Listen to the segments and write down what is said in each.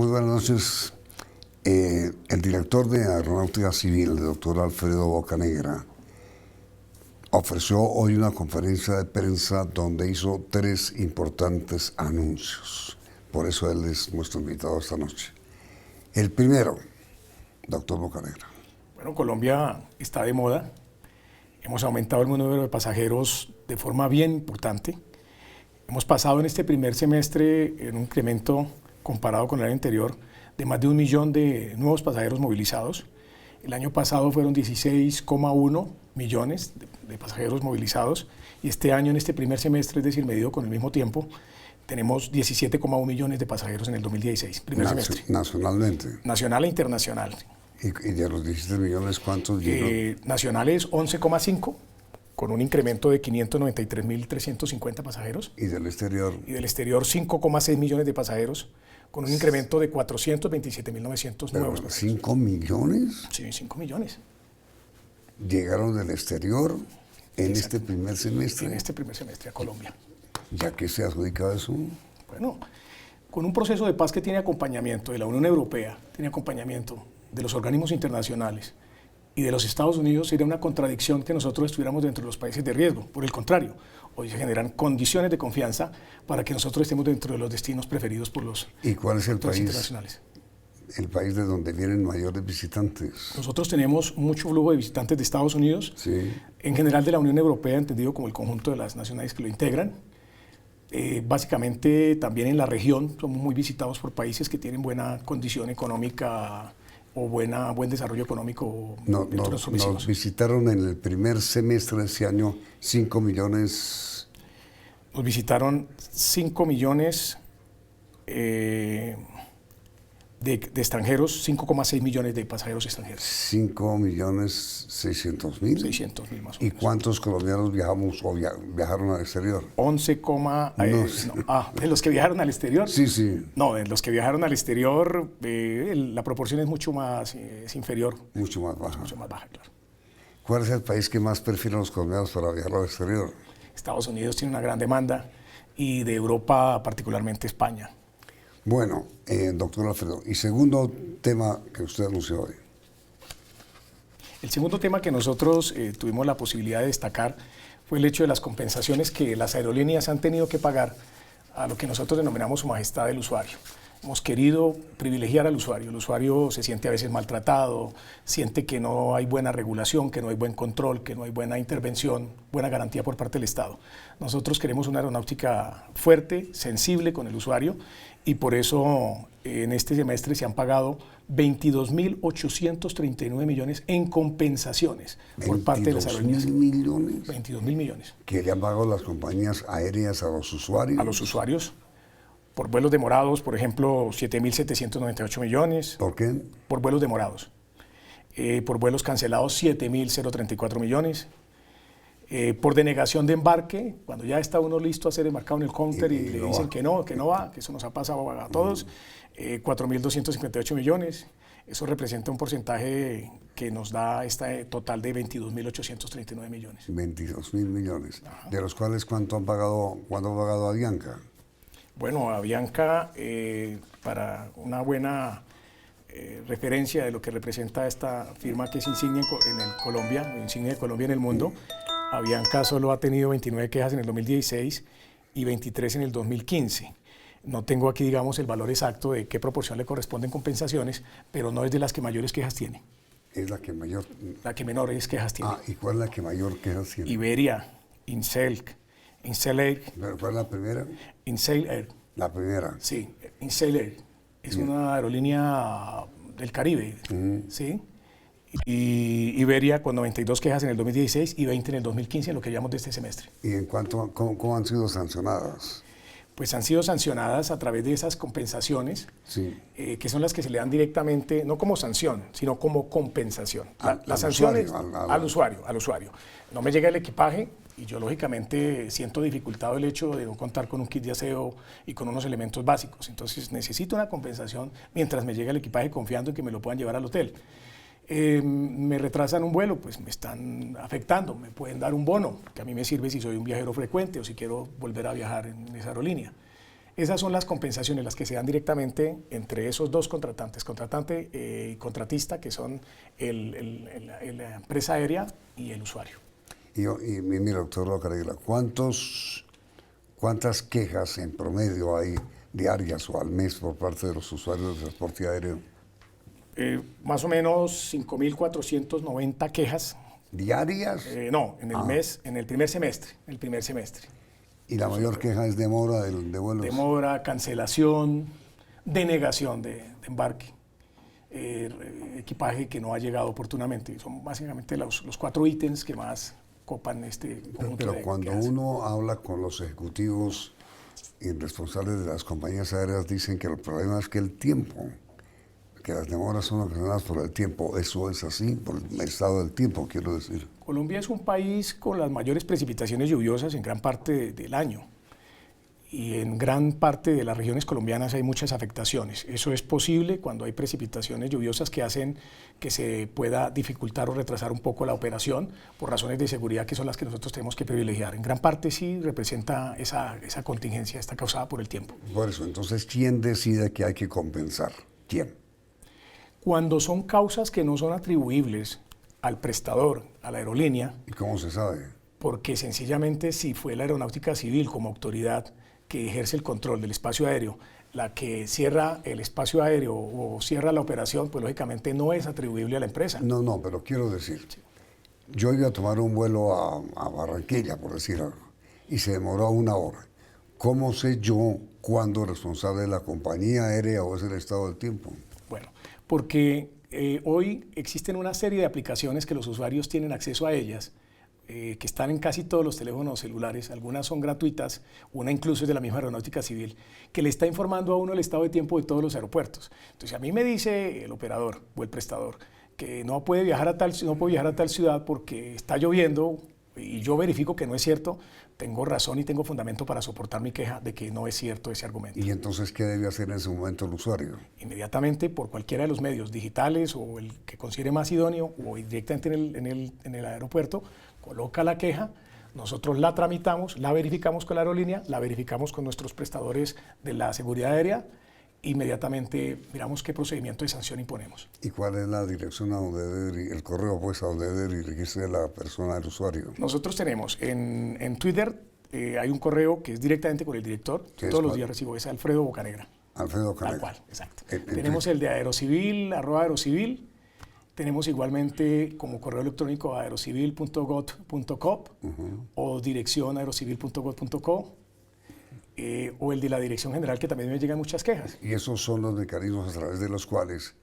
Muy buenas noches. El director de Aeronáutica Civil, el doctor Alfredo Bocanegra, ofreció hoy una conferencia de prensa donde hizo 3 importantes anuncios. Por eso él es nuestro invitado esta noche. El primero, doctor Bocanegra. Bueno, Colombia está de moda. Hemos aumentado el número de pasajeros de forma bien importante. Hemos pasado en este primer semestre en un incremento comparado con el año anterior de más de 1 millón de nuevos pasajeros movilizados. El año pasado fueron 16,1 millones de pasajeros movilizados y este año, en este primer semestre, es decir, medido con el mismo tiempo, tenemos 17,1 millones de pasajeros en el 2016, primer semestre. Nacionalmente. Nacional e internacional. ¿Y de los 17 millones cuántos llegó? Nacionales 11,5, con un incremento de 593.350 pasajeros. ¿Y del exterior? Y del exterior 5,6 millones de pasajeros, con un incremento de 427.900 nuevos pasajeros. ¿5 millones? Sí, 5 millones. ¿Llegaron del exterior en este primer semestre? En este primer semestre a Colombia. ¿Ya que se adjudica eso? Bueno, con un proceso de paz que tiene acompañamiento de la Unión Europea, tiene acompañamiento de los organismos internacionales y de los Estados Unidos, sería una contradicción que nosotros estuviéramos dentro de los países de riesgo. Por el contrario, hoy se generan condiciones de confianza para que nosotros estemos dentro de los destinos preferidos por los ¿Y cuál es el país internacionales. El país de donde vienen mayores visitantes? Nosotros tenemos mucho flujo de visitantes de Estados Unidos, sí, en general de la Unión Europea, entendido como el conjunto de las naciones que lo integran. Básicamente también en la región somos muy visitados por países que tienen buena condición económica o buen desarrollo económico. Nos visitaron en el primer semestre de ese año 5 millones. Nos visitaron 5 millones de extranjeros, 5,6 millones de pasajeros extranjeros. 5.600.000. 600.000 más o menos. ¿Y cuántos colombianos viajamos o viajaron al exterior? 11, ¿de los que viajaron al exterior? Sí, sí. No, de los que viajaron al exterior, la proporción es mucho más, es inferior. Mucho más baja. Mucho más baja, claro. ¿Cuál es el país que más prefieren los colombianos para viajar al exterior? Estados Unidos tiene una gran demanda y de Europa, particularmente España. Bueno, doctor Alfredo, y segundo tema que usted anunció hoy. El segundo tema que nosotros tuvimos la posibilidad de destacar fue el hecho de las compensaciones que las aerolíneas han tenido que pagar a lo que nosotros denominamos Su Majestad del Usuario. Hemos querido privilegiar al usuario. El usuario se siente a veces maltratado, siente que no hay buena regulación, que no hay buen control, que no hay buena intervención, buena garantía por parte del Estado. Nosotros queremos una aeronáutica fuerte, sensible con el usuario, y por eso en este semestre se han pagado 22.839 millones en compensaciones por parte de las aerolíneas. ¿22.000 millones? 22.000 millones. ¿Que le han pagado las compañías aéreas a los usuarios? A los usuarios. Por vuelos demorados, por ejemplo, 7.798 millones. ¿Por qué? Por vuelos demorados. Por vuelos cancelados, 7.034 millones. Por denegación de embarque, cuando ya está uno listo a ser embarcado en el counter y le dicen que no va, que eso nos ha pasado a todos, 4.258 millones. Eso representa un porcentaje que nos da este total de 22.839 millones. 22.000 millones. Ajá. ¿De los cuales cuánto ha pagado Avianca? Bueno, Avianca, para una buena referencia de lo que representa esta firma que es insignia en Colombia, insignia de Colombia en el mundo, Avianca solo ha tenido 29 quejas en el 2016 y 23 en el 2015. No tengo aquí, digamos, el valor exacto de qué proporción le corresponden compensaciones, pero no es de las que mayores quejas tiene. Es la que mayor. La que menores quejas tiene. ¿Y cuál es la que mayor quejas tiene? Iberia, Incel Air. ¿Pero cuál es la primera? Incel Air. La primera. Sí, Incel Air. Es una aerolínea del Caribe, ¿sí? Y Iberia con 92 quejas en el 2016 y 20 en el 2015, en lo que llamamos de este semestre. ¿Y en cuánto, cómo han sido sancionadas? Pues han sido sancionadas a través de esas compensaciones, sí, que son las que se le dan directamente, no como sanción, sino como compensación. La sanción es al usuario. No me llega el equipaje y yo lógicamente siento dificultado el hecho de no contar con un kit de aseo y con unos elementos básicos. Entonces necesito una compensación mientras me llega el equipaje confiando en que me lo puedan llevar al hotel. Me retrasan un vuelo, pues me están afectando, me pueden dar un bono, que a mí me sirve si soy un viajero frecuente o si quiero volver a viajar en esa aerolínea. Esas son las compensaciones, las que se dan directamente entre esos dos contratantes, contratante y contratista, que son la empresa aérea y el usuario. Y mira, doctor Bocanegra, ¿cuántas quejas en promedio hay diarias o al mes por parte de los usuarios de transporte aéreo? Más o menos 5.490 quejas. ¿Diarias? No, en el mes, en el primer semestre. ¿Y la mayor queja es demora de vuelos? Demora, cancelación, denegación de embarque, equipaje que no ha llegado oportunamente. Son básicamente los 4 ítems que más copan este conjunto. Pero cuando uno habla con los ejecutivos y responsables de las compañías aéreas, dicen que el problema es que el tiempo, que las demoras son ocasionadas por el tiempo. ¿Eso es así? Por el estado del tiempo, quiero decir. Colombia es un país con las mayores precipitaciones lluviosas en gran parte del año. Y en gran parte de las regiones colombianas hay muchas afectaciones. Eso es posible cuando hay precipitaciones lluviosas que hacen que se pueda dificultar o retrasar un poco la operación por razones de seguridad, que son las que nosotros tenemos que privilegiar. En gran parte sí representa esa contingencia, está causada por el tiempo. Por eso, entonces, ¿quién decide que hay que compensar? ¿Quién? Cuando son causas que no son atribuibles al prestador, a la aerolínea. ¿Y cómo se sabe? Porque sencillamente si fue la Aeronáutica Civil como autoridad que ejerce el control del espacio aéreo, la que cierra el espacio aéreo o cierra la operación, pues lógicamente no es atribuible a la empresa. No, pero quiero decir, yo iba a tomar un vuelo a Barranquilla, por decir algo, y se demoró 1 hora. ¿Cómo sé yo cuándo es responsable de la compañía aérea o es el estado del tiempo? Bueno, porque hoy existen una serie de aplicaciones que los usuarios tienen acceso a ellas, que están en casi todos los teléfonos celulares, algunas son gratuitas, una incluso es de la misma Aeronáutica Civil, que le está informando a uno el estado de tiempo de todos los aeropuertos. Entonces, a mí me dice el operador o el prestador que no puede viajar a tal ciudad porque está lloviendo, y yo verifico que no es cierto, tengo razón y tengo fundamento para soportar mi queja de que no es cierto ese argumento. ¿Y entonces qué debe hacer en ese momento el usuario? Inmediatamente, por cualquiera de los medios digitales o el que considere más idóneo o directamente en el aeropuerto, coloca la queja, nosotros la tramitamos, la verificamos con la aerolínea, la verificamos con nuestros prestadores de la seguridad aérea, inmediatamente miramos qué procedimiento de sanción imponemos. ¿Y cuál es la dirección a donde debe, el correo pues a donde debe dirigirse la persona, el usuario? Nosotros tenemos en Twitter, hay un correo que es directamente con el director, todos los días recibo, es Alfredo Bocanegra. Alfredo Bocanegra. Tal cual, exacto. Tenemos el de Aerocivil, @Aerocivil. Tenemos igualmente como correo electrónico aerocivil.gov.co o dirección aerocivil.gov.co. O el de la Dirección General, que también me llegan muchas quejas. Y esos son los mecanismos a través de los cuales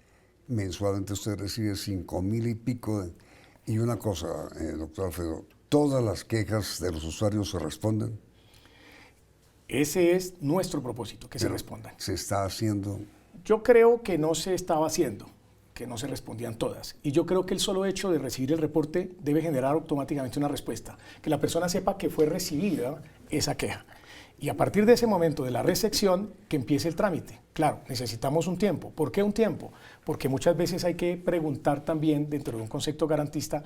mensualmente usted recibe 5.000 y pico de... Y una cosa, doctor Alfredo, ¿todas las quejas de los usuarios se responden? Ese es nuestro propósito, que se respondan. ¿Se está haciendo? Yo creo que no se estaba haciendo, que no se respondían todas. Y yo creo que el solo hecho de recibir el reporte debe generar automáticamente una respuesta, que la persona sepa que fue recibida esa queja. Y a partir de ese momento de la recepción, que empiece el trámite. Claro, necesitamos un tiempo. ¿Por qué un tiempo? Porque muchas veces hay que preguntar también, dentro de un concepto garantista,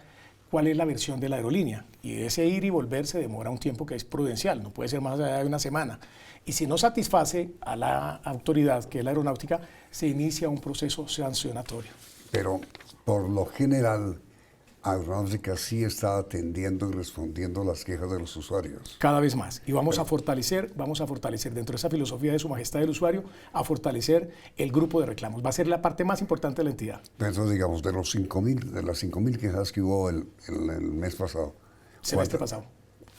cuál es la versión de la aerolínea. Y ese ir y volver se demora un tiempo que es prudencial, no puede ser más allá de 1 semana. Y si no satisface a la autoridad, que es la aeronáutica, se inicia un proceso sancionatorio. Pero, por lo general, Aeronáutica sí está atendiendo y respondiendo las quejas de los usuarios. Cada vez más. Y vamos a fortalecer dentro de esa filosofía de Su Majestad del Usuario, a fortalecer el grupo de reclamos. Va a ser la parte más importante de la entidad. Entonces, digamos, de las 5.000 quejas que hubo el mes pasado. Semestre pasado.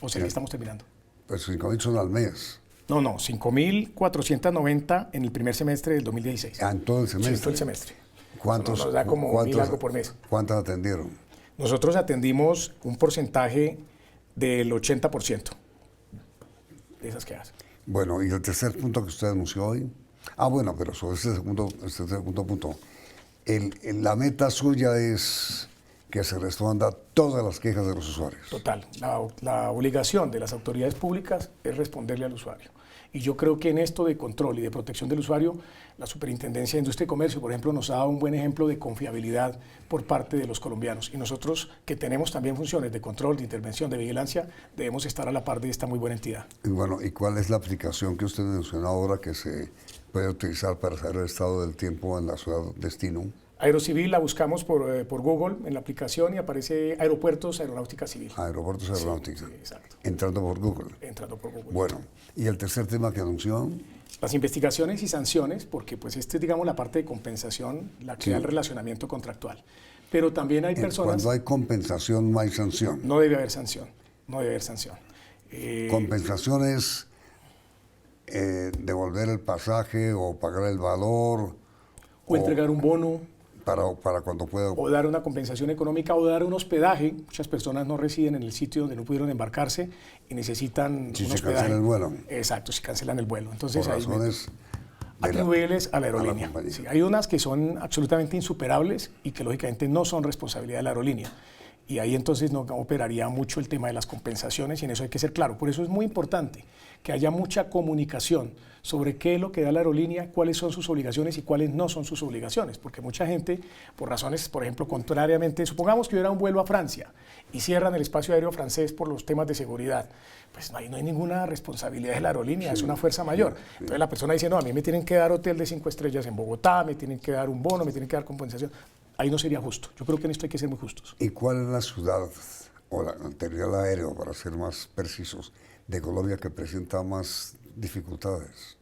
O sea, que estamos terminando. Pues 5.000 son al mes. No, 5.490 en el primer semestre del 2016. En todo el semestre. Sí, todo el semestre. ¿Cuántos? Nos da como 1.000 algo por mes. ¿Cuántas atendieron? Nosotros atendimos un porcentaje del 80% de esas quejas. Bueno, y el tercer punto que usted anunció hoy. Bueno, pero sobre este segundo punto. La meta suya es que se responda todas las quejas de los usuarios. Total. La obligación de las autoridades públicas es responderle al usuario. Y yo creo que en esto de control y de protección del usuario, la Superintendencia de Industria y Comercio, por ejemplo, nos ha dado un buen ejemplo de confiabilidad por parte de los colombianos. Y nosotros, que tenemos también funciones de control, de intervención, de vigilancia, debemos estar a la par de esta muy buena entidad. Y bueno, ¿y cuál es la aplicación que usted mencionó ahora que se puede utilizar para saber el estado del tiempo en la ciudad destino? Aerocivil la buscamos por Google en la aplicación y aparece Aeropuertos Aeronáutica Civil. Aeropuertos Aeronáutica. Sí, exacto. Entrando por Google. Entrando por Google. Bueno, y el tercer tema que anunció. Las investigaciones y sanciones, porque pues este es, digamos, la parte de compensación, la que da el relacionamiento contractual. Pero también hay personas... Cuando hay compensación no hay sanción. No debe haber sanción, no debe haber sanción. Compensación es devolver el pasaje o pagar el valor. O entregar un bono. Para cuando pueda. O dar una compensación económica o dar un hospedaje. Muchas personas no residen en el sitio donde no pudieron embarcarse y necesitan un hospedaje. Si se cancela el vuelo. Exacto, si cancelan el vuelo. Entonces, por razones atribuibles a la aerolínea. Sí, hay unas que son absolutamente insuperables y que lógicamente no son responsabilidad de la aerolínea. Y ahí entonces no operaría mucho el tema de las compensaciones y en eso hay que ser claro. Por eso es muy importante que haya mucha comunicación sobre qué es lo que da la aerolínea, cuáles son sus obligaciones y cuáles no son sus obligaciones. Porque mucha gente, por razones, por ejemplo, contrariamente, supongamos que hubiera un vuelo a Francia y cierran el espacio aéreo francés por los temas de seguridad, pues ahí no hay ninguna responsabilidad de la aerolínea, es una fuerza mayor. Entonces la persona dice, no, a mí me tienen que dar hotel de 5 estrellas en Bogotá, me tienen que dar un bono, me tienen que dar compensación. Ahí no sería justo. Yo creo que en esto hay que ser muy justos. ¿Y cuál es la ciudad o el terminal aéreo, para ser más precisos, de Colombia que presenta más dificultades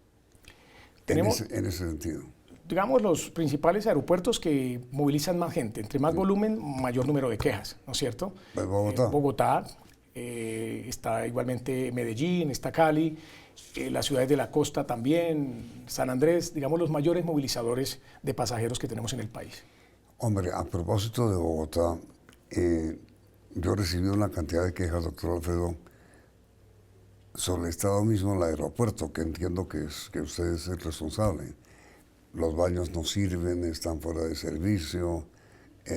Tenemos, en ese sentido? Digamos, los principales aeropuertos que movilizan más gente. Entre más volumen, mayor número de quejas, ¿no es cierto? Pues Bogotá. Bogotá, está igualmente Medellín, está Cali, las ciudades de la costa también, San Andrés, digamos, los mayores movilizadores de pasajeros que tenemos en el país. Hombre, a propósito de Bogotá, yo he recibido una cantidad de quejas, doctor Alfredo, sobre el estado mismo del aeropuerto, que entiendo que usted es el responsable. Los baños no sirven, están fuera de servicio,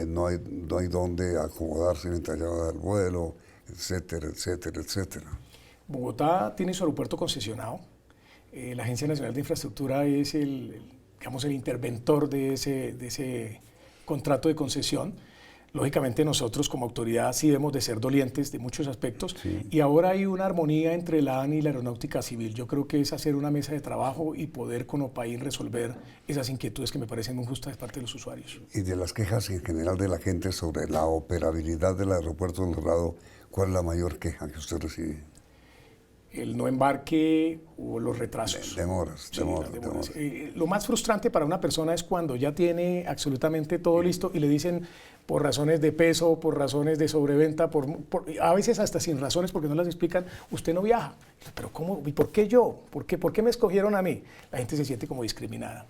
no hay dónde acomodarse mientras llega el vuelo, etcétera, etcétera, etcétera. Bogotá tiene su aeropuerto concesionado. La Agencia Nacional de Infraestructura es digamos, el interventor de ese contrato de concesión. Lógicamente nosotros como autoridad sí debemos de ser dolientes de muchos aspectos y ahora hay una armonía entre la ANI y la Aeronáutica Civil. Yo creo que es hacer una mesa de trabajo y poder con OPAIN resolver esas inquietudes que me parecen muy justas de parte de los usuarios. Y de las quejas en general de la gente sobre la operabilidad del aeropuerto del Dorado, ¿cuál es la mayor queja que usted recibe? El no embarque o los retrasos. Demoras. Lo más frustrante para una persona es cuando ya tiene absolutamente todo listo y le dicen por razones de peso, por razones de sobreventa, a veces hasta sin razones porque no las explican, usted no viaja. Pero ¿cómo? ¿Y por qué yo? ¿Por qué me escogieron a mí? La gente se siente como discriminada.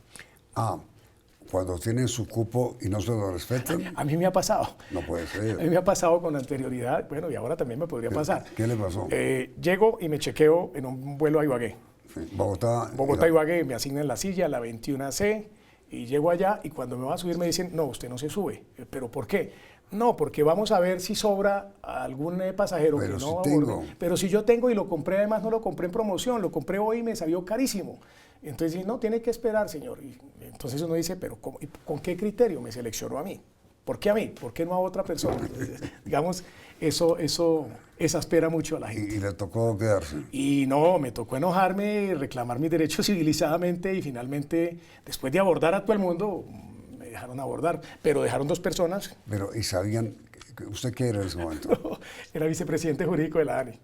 Cuando tienen su cupo y no se lo respetan. A mí me ha pasado. No puede ser. A mí me ha pasado con anterioridad, bueno, y ahora también me podría pasar. ¿Qué le pasó? Llego y me chequeo en un vuelo a Ibagué. Sí. Bogotá, Ibagué, me asignan la silla, la 21C, y llego allá y cuando me va a subir me dicen, no, usted no se sube. ¿Pero por qué? No, porque vamos a ver si sobra algún pasajero pero que si no tengo. aborde. Pero si yo tengo y lo compré, además no lo compré en promoción, lo compré hoy y me salió carísimo. Entonces dice, no, tiene que esperar, señor. Y entonces uno dice, pero ¿con qué criterio me seleccionó a mí? ¿Por qué a mí? ¿Por qué no a otra persona? Entonces, digamos, eso exaspera mucho a la gente. ¿Y le tocó quedarse? Y no, me tocó enojarme, reclamar mis derechos civilizadamente y finalmente, después de abordar a todo el mundo, me dejaron abordar, pero dejaron 2 personas. Pero, ¿y sabían? ¿Usted qué era en ese momento? Era vicepresidente jurídico de la ANI.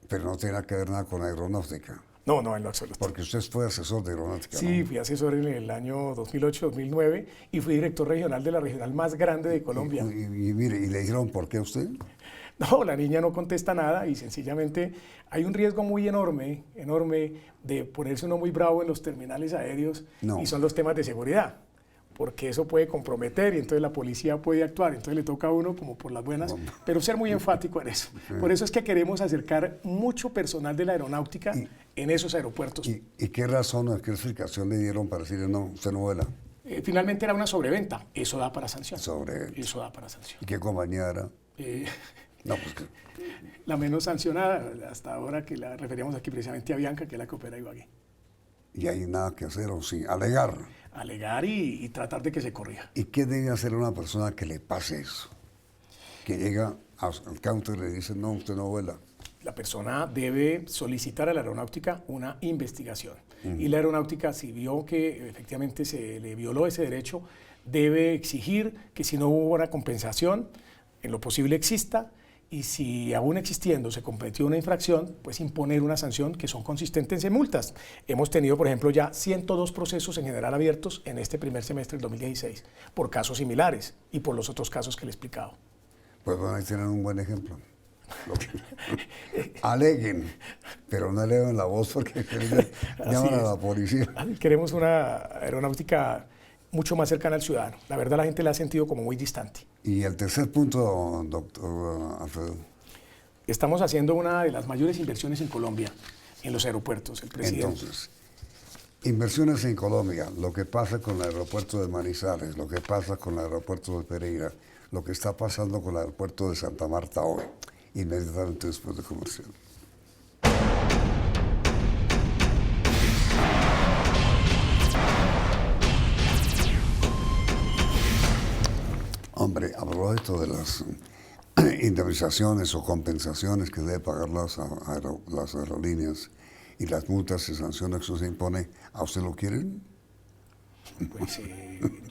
Pero no tiene que ver nada con aeronáutica. No, en lo absoluto. Porque usted fue asesor de aeronáutica. Sí, ¿no? fui asesor en el año 2008-2009 y fui director regional de la regional más grande de Colombia. Y mire, ¿y le dijeron por qué a usted? No, la niña no contesta nada y sencillamente hay un riesgo muy enorme de ponerse uno muy bravo en los terminales aéreos y son los temas de seguridad. Porque eso puede comprometer y entonces la policía puede actuar, entonces le toca a uno como por las buenas, pero ser muy enfático en eso. Por eso es que queremos acercar mucho personal de la aeronáutica en esos aeropuertos. ¿Y qué razón o qué explicación le dieron para decirle no, usted no vuela? Finalmente era una sobreventa, eso da para sanción. Eso da para sanción. Eso da para sanción. ¿Y qué compañía era? No, pues que La menos sancionada hasta ahora, que la referíamos aquí precisamente a Bianca, que es la que opera Ibagué. y hay nada que hacer, o sí, alegar. Alegar y tratar de que se corrija. ¿Y qué debe hacer una persona que le pase eso? Que llega al counter y le dice, no, usted no vuela. La persona debe solicitar a la aeronáutica una investigación. Y la aeronáutica, si vio que efectivamente se le violó ese derecho, debe exigir que si no hubo una compensación, en lo posible exista, y si aún existiendo se cometió una infracción, pues imponer una sanción que son consistentes en multas. Hemos tenido, por ejemplo, ya 102 procesos en general abiertos en este primer semestre del 2016 por casos similares y por los otros casos que le he explicado. Pues van a tener un buen ejemplo. Aleguen, pero no eleven la voz porque llaman a la policía. Queremos una aeronáutica mucho más cercana al ciudadano. La verdad, la gente la ha sentido como muy distante. Y el tercer punto, doctor Alfredo. Estamos haciendo una de las mayores inversiones en Colombia, en los aeropuertos. El presidente. Entonces, inversiones en Colombia, lo que pasa con el aeropuerto de Manizales, lo que pasa con el aeropuerto de Pereira, lo que está pasando con el aeropuerto de Santa Marta hoy, inmediatamente después de comercial. Hombre, a propósito de las indemnizaciones o compensaciones que debe pagar las aerolíneas y las multas y sanciones que eso se impone, ¿a usted lo quieren? Pues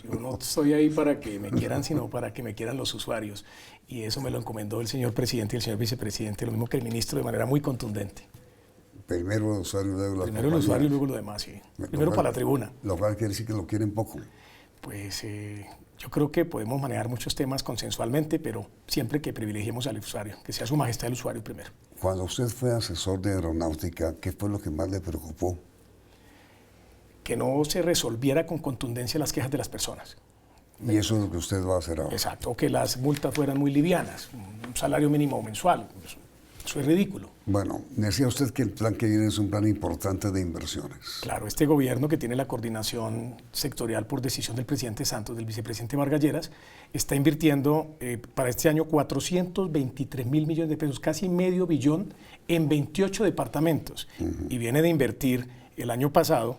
yo no estoy ahí para que me quieran, sino para que me quieran los usuarios. Y eso me lo encomendó el señor presidente y el señor vicepresidente, lo mismo que el ministro, de manera muy contundente. Primero el usuario, luego la Primero el usuario y luego lo demás, sí. Primero para la tribuna. Lo cual quiere decir que lo quieren poco. Pues yo creo que podemos manejar muchos temas consensualmente, pero siempre que privilegiemos al usuario, que sea su majestad el usuario primero. Cuando usted fue asesor de aeronáutica, ¿qué fue lo que más le preocupó? Que no se resolviera con contundencia las quejas de las personas. Y eso es lo que usted va a hacer ahora. Exacto, o que las multas fueran muy livianas, un salario mínimo mensual, eso es ridículo. Bueno, decía usted que el plan que viene es un plan importante de inversiones. Claro, este gobierno que tiene la coordinación sectorial por decisión del presidente Santos, del vicepresidente Vargas Lleras, está invirtiendo para este año 423.000 millones de pesos, casi medio billón, en 28 departamentos. Y viene de invertir el año pasado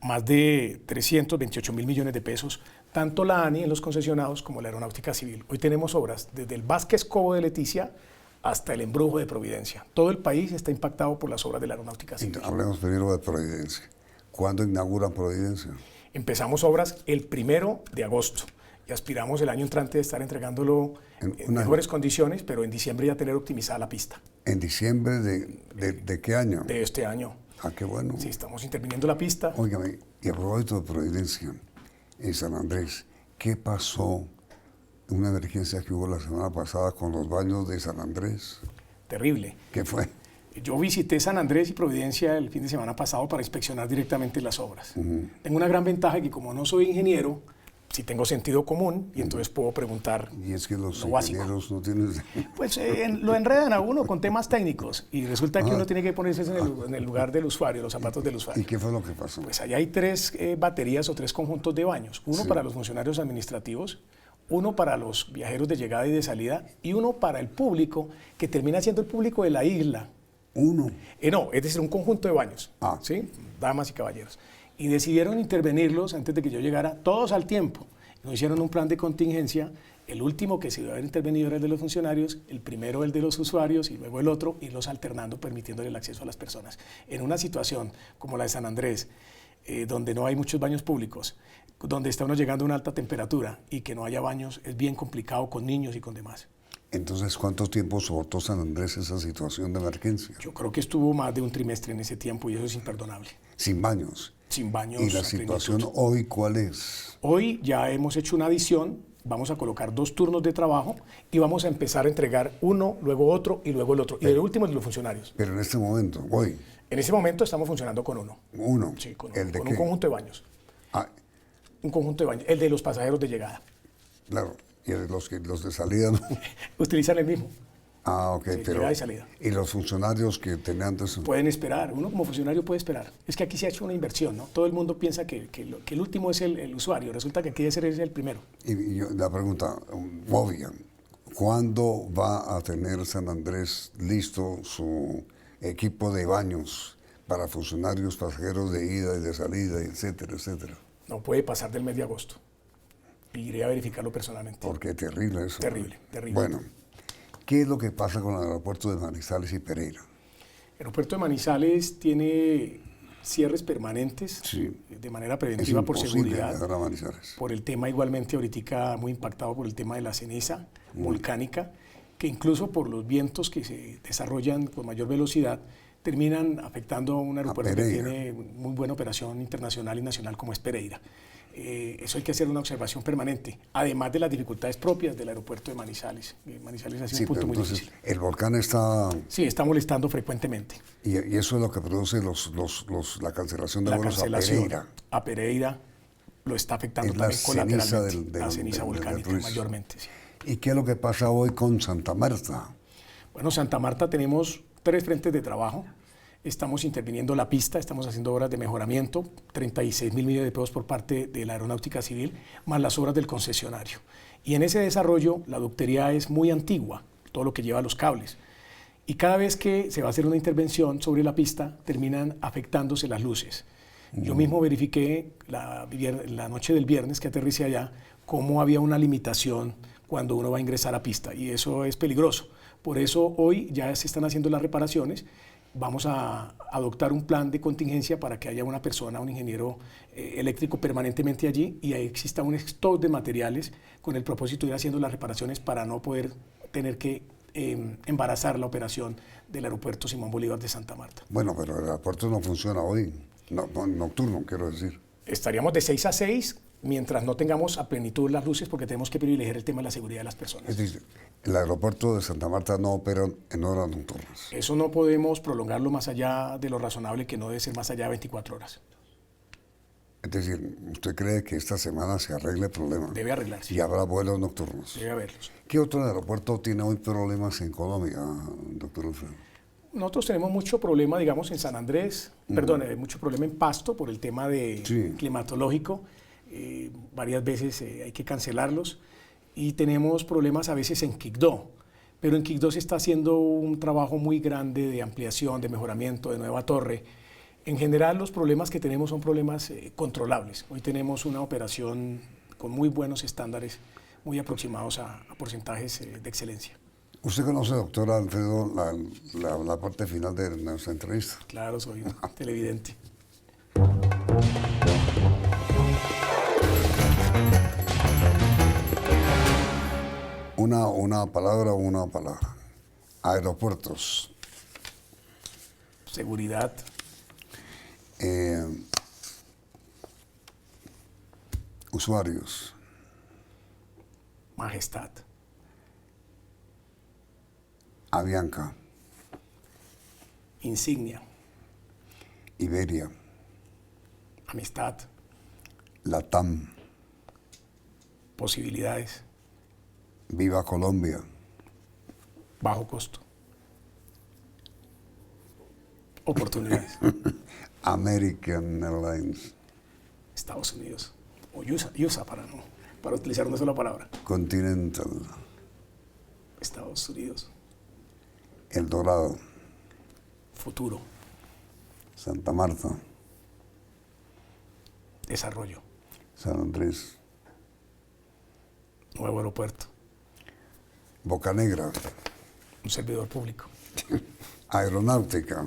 más de 328.000 millones de pesos, tanto la ANI en los concesionados como la Aeronáutica Civil. Hoy tenemos obras desde el Vázquez Cobo de Leticia hasta el Embrujo de Providencia. Todo el país está impactado por las obras de la Aeronáutica Civil. Hablemos primero de Providencia. ¿Cuándo inauguran Providencia? Empezamos obras el 1 de agosto y aspiramos el año entrante de estar entregándolo en mejores condiciones, pero en diciembre ya tener optimizada la pista. ¿En diciembre de qué año? De este año. Ah, qué bueno. Sí, estamos interviniendo la pista. Óigame, y a propósito de Providencia, en San Andrés, ¿qué pasó? Una emergencia que hubo la semana pasada con los baños de San Andrés. Terrible. ¿Qué fue? Yo visité San Andrés y Providencia el fin de semana pasado para inspeccionar directamente las obras. Tengo una gran ventaja que como no soy ingeniero, sí tengo sentido común y entonces puedo preguntar. Y es que los lo básico. ingenieros no tienen... Pues lo enredan a uno con temas técnicos y resulta que uno tiene que ponerse en el lugar del usuario, los zapatos del usuario. ¿Y qué fue lo que pasó? Pues allá hay 3 baterías o 3 conjuntos de baños. Uno para los funcionarios administrativos, uno para los viajeros de llegada y de salida y uno para el público, que termina siendo el público de la isla. Uno. No, es decir, un conjunto de baños, ¿sí? Damas y caballeros. Y decidieron intervenirlos antes de que yo llegara, todos al tiempo. Nos hicieron un plan de contingencia. El último que se iba a haber intervenido era el de los funcionarios, el primero el de los usuarios y luego el otro, irlos alternando, permitiéndole el acceso a las personas. En una situación como la de San Andrés, donde no hay muchos baños públicos, donde está uno llegando a una alta temperatura y que no haya baños, es bien complicado con niños y con demás. Entonces, ¿cuánto tiempo soportó San Andrés esa situación de emergencia? Yo creo que estuvo más de un trimestre en ese tiempo y eso es imperdonable. Sin baños. Sin baños. ¿Y la situación hoy cuál es? Hoy ya hemos hecho una adición, vamos a colocar 2 turnos de trabajo y vamos a empezar a entregar uno, luego otro y luego el otro. Y el último es de los funcionarios. Pero en este momento, hoy. En ese momento estamos funcionando con uno. ¿Uno? Sí, con ¿El de con qué? un conjunto de baños. Ah, Un conjunto de baños, el de los pasajeros de llegada. claro. Y los de salida no. Utilizan el mismo. Ah, ok, Sí, pero... llegada y salida. ¿Y los funcionarios que tenían antes? Pueden esperar, uno como funcionario puede esperar. Es que aquí se ha hecho una inversión, ¿no? Todo el mundo piensa que el último es el usuario, resulta que aquí debe ser el primero. Y la pregunta obvia, ¿Cuándo va a tener San Andrés listo su equipo de baños para funcionarios pasajeros de ida y de salida, etcétera, etcétera? No puede pasar del mes de agosto. Iré a verificarlo personalmente. Porque es terrible eso. Terrible, terrible. Bueno, ¿qué es lo que pasa con el aeropuerto de Manizales y Pereira? El aeropuerto de Manizales tiene cierres permanentes de manera preventiva por seguridad. Llegar a Manizales. Por el tema igualmente ahorita muy impactado por el tema de la ceniza volcánica, que incluso por los vientos que se desarrollan con mayor velocidad terminan afectando a un aeropuerto que tiene muy buena operación internacional y nacional como es Pereira. Eso hay que hacer una observación permanente, además de las dificultades propias del aeropuerto de Manizales. Manizales ha sido un punto muy difícil. El volcán está... Sí, está molestando frecuentemente. Y eso es lo que produce la cancelación de vuelos a Pereira. A Pereira lo está afectando también colateralmente. La ceniza volcánica mayormente. Sí. ¿Y qué es lo que pasa hoy con Santa Marta? Bueno, Santa Marta tenemos 3 frentes de trabajo. Estamos interviniendo la pista, estamos haciendo obras de mejoramiento, 36.000 millones de pesos por parte de la Aeronáutica Civil, más las obras del concesionario. Y en ese desarrollo la ductería es muy antigua, todo lo que lleva los cables. Y cada vez que se va a hacer una intervención sobre la pista, terminan afectándose las luces. Yo mismo verifiqué la noche del viernes que aterricé allá, cómo había una limitación cuando uno va a ingresar a pista, y eso es peligroso. Por eso hoy ya se están haciendo las reparaciones. Vamos a adoptar un plan de contingencia para que haya una persona, un ingeniero eléctrico permanentemente allí y ahí exista un stock de materiales con el propósito de ir haciendo las reparaciones para no poder tener que embarazar la operación del aeropuerto Simón Bolívar de Santa Marta. Bueno, pero el aeropuerto no funciona hoy, nocturno quiero decir. Estaríamos de 6 a 6 mientras no tengamos a plenitud las luces porque tenemos que privilegiar el tema de la seguridad de las personas. Es decir, el aeropuerto de Santa Marta no opera en horas nocturnas. Eso no podemos prolongarlo más allá de lo razonable, que no debe ser más allá de 24 horas. Es decir, ¿usted cree que esta semana se arregle el problema? Debe arreglarse. Y habrá vuelos nocturnos. Debe haberlos. ¿Qué otro aeropuerto tiene hoy problemas en Colombia, doctor Alfredo? Nosotros tenemos mucho problema, digamos, en San Andrés, mucho problema en Pasto por el tema de climatológico. Varias veces hay que cancelarlos. Y tenemos problemas a veces en Quibdó. Pero en Quibdó se está haciendo un trabajo muy grande de ampliación, de mejoramiento, de nueva torre. En general, los problemas que tenemos son problemas controlables. Hoy tenemos una operación con muy buenos estándares, muy aproximados a porcentajes de excelencia. ¿Usted conoce, doctor Alfredo, la parte final de nuestra entrevista? Claro, soy un televidente. Una palabra. Aeropuertos. Seguridad. Usuarios. Majestad. Avianca. Insignia. Iberia. Amistad. Latam. Posibilidades. Viva Colombia. Bajo costo. Oportunidades. American Airlines. Estados Unidos. O USA para utilizar una sola palabra. Continental. Estados Unidos. El Dorado. Futuro. Santa Marta. Desarrollo. San Andrés. Nuevo aeropuerto. Boca Negra. Un servidor público. Aeronáutica.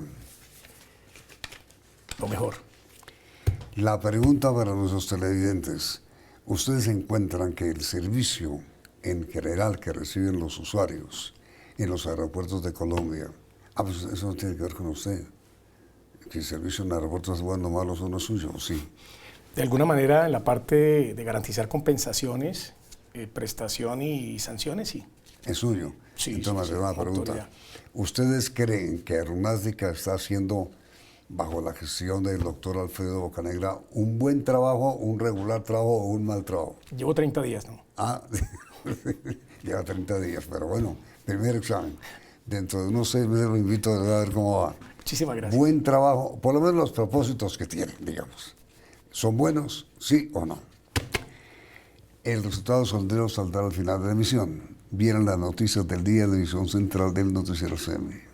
Lo mejor. La pregunta para nuestros televidentes. ¿Ustedes encuentran que el servicio en general que reciben los usuarios en los aeropuertos de Colombia, pues eso no tiene que ver con usted? Que el servicio en aeropuertos es bueno o malo, eso no es suyo, sí. De alguna manera, en la parte de garantizar compensaciones, prestación y sanciones, sí. ¿Es suyo? Sí. Entonces, una pregunta. Autoridad. ¿Ustedes creen que Aeronáutica está haciendo, bajo la gestión del doctor Alfredo Bocanegra, un buen trabajo, un regular trabajo o un mal trabajo? Llevo 30 días, ¿no? Lleva 30 días, pero bueno, primer examen. Dentro de unos 6 meses lo invito a ver cómo va. Muchísimas gracias. Buen trabajo, por lo menos los propósitos que tienen, digamos. ¿Son buenos? ¿Sí o no? El resultado sondeo saldrá al final de la emisión. vieran las noticias del día en la edición central del Noticiero CM.